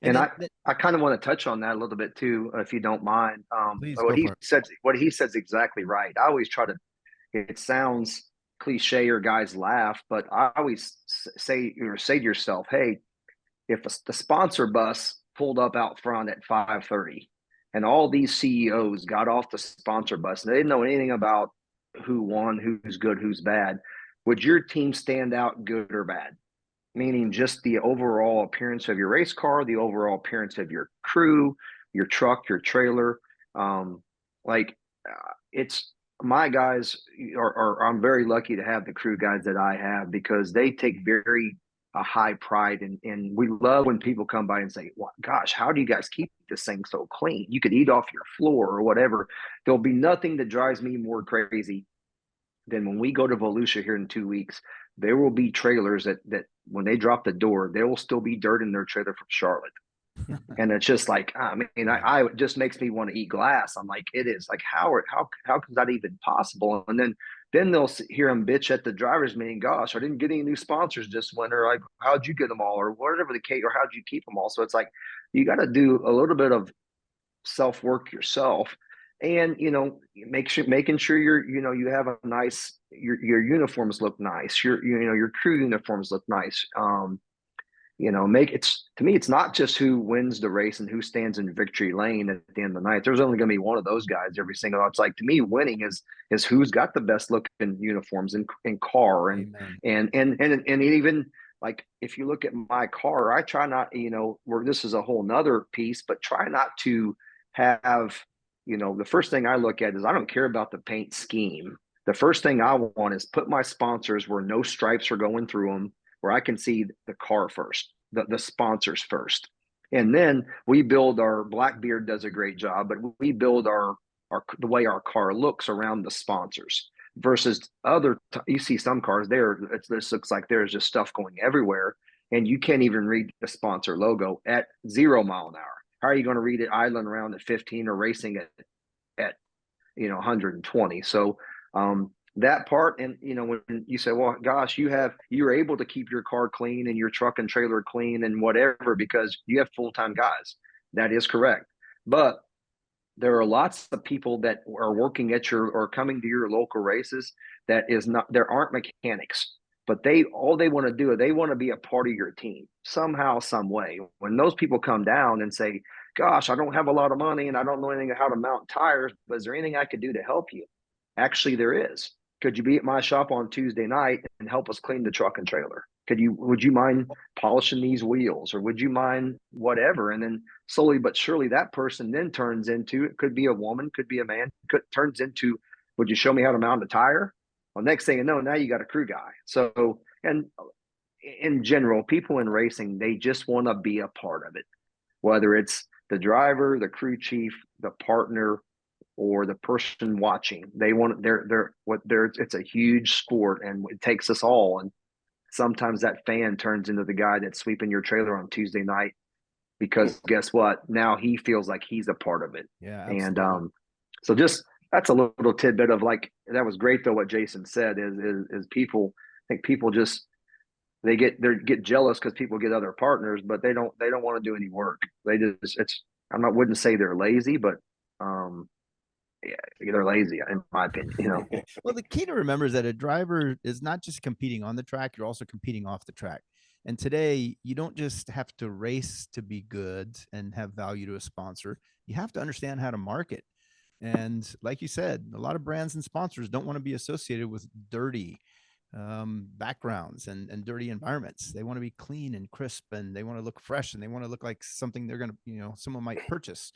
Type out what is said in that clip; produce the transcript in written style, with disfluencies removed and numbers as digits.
And And I kind of want to touch on that a little bit too, if you don't mind. please What go for he it. said, what he says exactly right. I always try to, it sounds cliche or guys laugh, but I always say to yourself, hey, if the sponsor bus pulled up out front at 5:30 and all these CEOs got off the sponsor bus and they didn't know anything about who won, who's good, who's bad, would your team stand out good or bad? Meaning just the overall appearance of your race car, the overall appearance of your crew, your truck, your trailer. Um, like it's my guys I'm very lucky to have the crew guys that I have because they take very a high pride and we love when people come by and say, well, gosh, how do you guys keep this thing so clean? You could eat off your floor or whatever. There'll be nothing that drives me more crazy then when we go to Volusia here in 2 weeks, there will be trailers that when they drop the door, there will still be dirt in their trailer from Charlotte. And it's just like, I mean, Yeah. it just makes me want to eat glass. I'm like, it is like, how is that even possible? And then they'll hear them bitch at the drivers meeting. Gosh, I didn't get any new sponsors this winter. Like, how'd you get them all, or whatever the case, or how'd you keep them all? So it's like you got to do a little bit of self work yourself and making sure you have a nice your uniforms look nice your crew uniforms look nice make it's to me it's not just who wins the race and who stands in victory lane at the end of the night. There's only going to be one of those guys every single. It's like to me winning is who's got the best looking uniforms in car Amen. and even like if you look at my car, I try not where this is a whole nother piece, but try not to have the first thing I look at is I don't care about the paint scheme. The first thing I want is put my sponsors where no stripes are going through them, where I can see the car first, the sponsors first. And then we build our Blackbeard does a great job, but we build our the way our car looks around the sponsors versus you see some cars there, this looks like there's just stuff going everywhere and you can't even read the sponsor logo at 0 mile an hour. How are you going to read it idling around at 15 or racing at 120? So that part, and when you say, well, gosh, you're able to keep your car clean and your truck and trailer clean and whatever because you have full-time guys. That is correct. But there are lots of people that are working at your or coming to your local races that is not there aren't mechanics, but all they want to do is they want to be a part of your team somehow, some way. When those people come down and say, gosh, I don't have a lot of money and I don't know anything how to mount tires, but is there anything I could do to help you? Actually, there is. Could you be at my shop on Tuesday night and help us clean the truck and trailer? Would you mind polishing these wheels or would you mind whatever? And then slowly but surely that person then turns into, it could be a woman, could be a man, turns into, would you show me how to mount a tire? Well, next thing you know, now you got a crew guy. So, and in general, people in racing, they just want to be a part of it, whether it's the driver, the crew chief, the partner, or the person watching. They want it's a huge sport and it takes us all. And sometimes that fan turns into the guy that's sweeping your trailer on Tuesday night because guess what? Now he feels like he's a part of it. Yeah, And absolutely. so just that's a little tidbit of like that was great though what Jason said is people I think people just they get jealous because people get other partners, but they don't want to do any work. They just it's I'm not wouldn't say they're lazy, but um yeah, they're lazy in my opinion. Well, the key to remember is that a driver is not just competing on the track, you're also competing off the track. And today, you don't just have to race to be good and have value to a sponsor. You have to understand how to market. And like you said, a lot of brands and sponsors don't want to be associated with dirty backgrounds and dirty environments. They want to be clean and crisp and they want to look fresh and they want to look like something they're going to, someone might purchase.